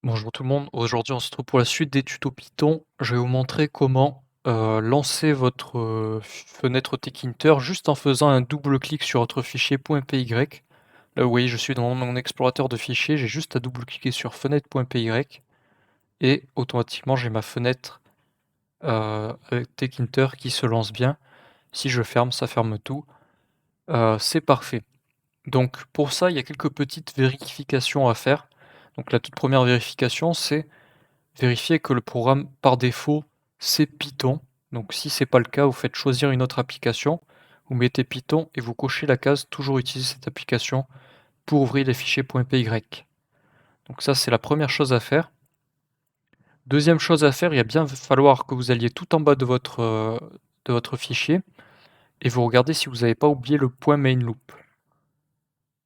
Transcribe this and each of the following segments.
Bonjour tout le monde, aujourd'hui on se retrouve pour la suite des tutos Python. Je vais vous montrer comment lancer votre fenêtre Tkinter juste en faisant un double clic sur votre fichier .py. Là vous voyez je suis dans mon explorateur de fichiers, j'ai juste à double cliquer sur fenêtre.py et automatiquement j'ai ma fenêtre avec Tkinter qui se lance bien. Si je ferme, ça ferme tout. C'est parfait. Donc pour ça il y a quelques petites vérifications à faire. Donc la toute première vérification c'est vérifiez que le programme par défaut, c'est Python. Donc si c'est pas le cas, vous faites choisir une autre application, vous mettez Python et vous cochez la case toujours utiliser cette application pour ouvrir les fichiers .py. Donc ça c'est la première chose à faire. Deuxième chose à faire, il va bien falloir que vous alliez tout en bas de votre fichier et vous regardez si vous n'avez pas oublié le point main loop.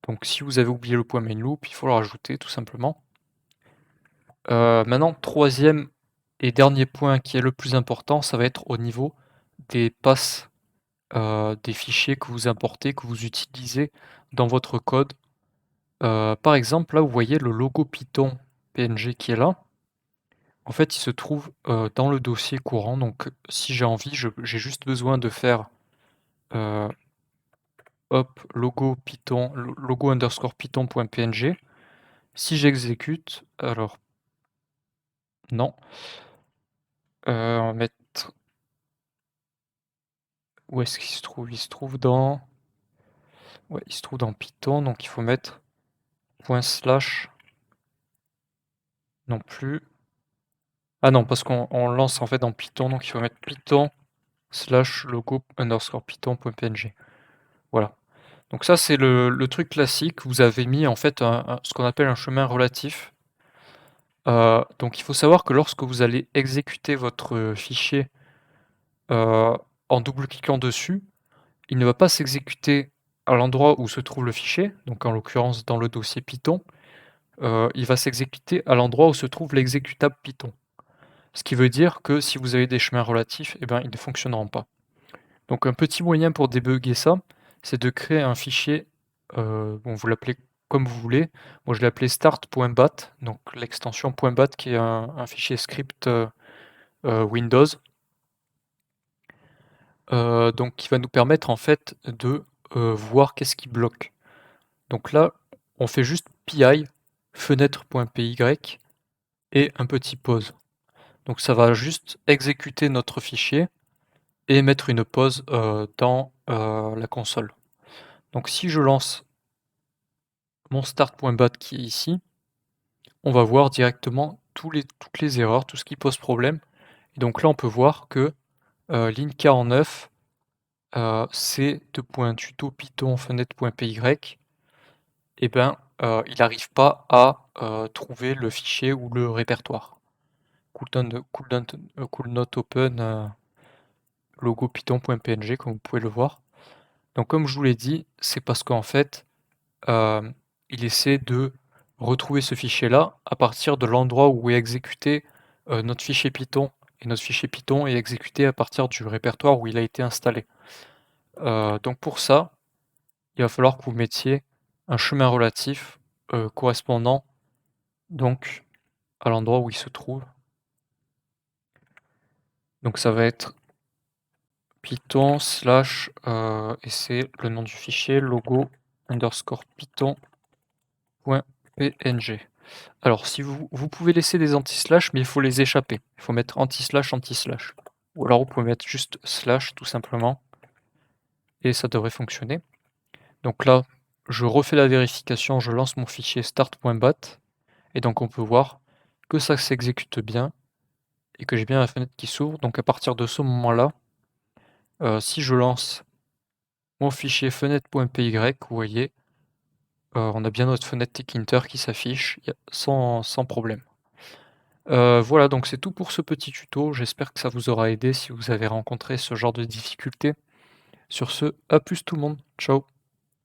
Donc si vous avez oublié le point main loop, il faut le rajouter tout simplement. Maintenant, troisième et dernier point qui est le plus important, ça va être au niveau des passes, des fichiers que vous importez, que vous utilisez dans votre code. Par exemple, là, vous voyez le logo Python PNG qui est là. En fait, il se trouve, dans le dossier courant, donc si j'ai envie, j'ai juste besoin de faire, heu, hop, logo Python, logo underscore python.png. Si j'exécute, alors non, on va mettre où est-ce qu'il se trouve? Il se trouve dans ouais, il se trouve dans Python, donc il faut mettre point slash non plus. Ah non, parce qu'on lance en fait dans Python, donc il faut mettre Python slash logo underscore python.png. Voilà. Donc ça, c'est le truc classique. Vous avez mis en fait ce qu'on appelle un chemin relatif. Donc il faut savoir que lorsque vous allez exécuter votre fichier en double-cliquant dessus, il ne va pas s'exécuter à l'endroit où se trouve le fichier, donc en l'occurrence dans le dossier Python. Il va s'exécuter à l'endroit où se trouve l'exécutable Python. Ce qui veut dire que si vous avez des chemins relatifs, eh ben, ils ne fonctionneront pas. Donc un petit moyen pour débugger ça, c'est de créer un fichier, bon vous l'appelez comme vous voulez. Moi je l'ai appelé start.bat, donc l'extension .bat qui est un fichier script Windows, donc qui va nous permettre en fait de voir qu'est-ce qui bloque. Donc là, on fait juste pi fenêtre.py et un petit pause. Donc ça va juste exécuter notre fichier et mettre une pause dans la console. Donc si je lance mon start.bat qui est ici, on va voir directement toutes les erreurs, tout ce qui pose problème. Et donc là on peut voir que ligne 49, c'est .tuto python fenêtre.py, et ben il n'arrive pas à trouver le fichier ou le répertoire. Cool not open logo python.png comme vous pouvez le voir. Donc comme je vous l'ai dit, c'est parce qu'en fait, heu, il essaie de retrouver ce fichier-là à partir de l'endroit où est exécuté, notre fichier Python, et notre fichier Python est exécuté à partir du répertoire où il a été installé. Donc pour ça, il va falloir que vous mettiez un chemin relatif, correspondant donc à l'endroit où il se trouve. Donc ça va être python slash, et c'est le nom du fichier logo underscore python.png. Alors si vous pouvez laisser des anti-slash, mais il faut les échapper. Il faut mettre anti-slash, anti-slash. Ou alors vous pouvez mettre juste slash tout simplement et ça devrait fonctionner. Donc là, je refais la vérification, je lance mon fichier start.bat et donc on peut voir que ça s'exécute bien et que j'ai bien la fenêtre qui s'ouvre. Donc à partir de ce moment-là, si je lance mon fichier fenêtre.py, vous voyez, on a bien notre fenêtre Tkinter qui s'affiche sans problème. Voilà, donc c'est tout pour ce petit tuto. J'espère que ça vous aura aidé si vous avez rencontré ce genre de difficultés. Sur ce, à plus tout le monde. Ciao.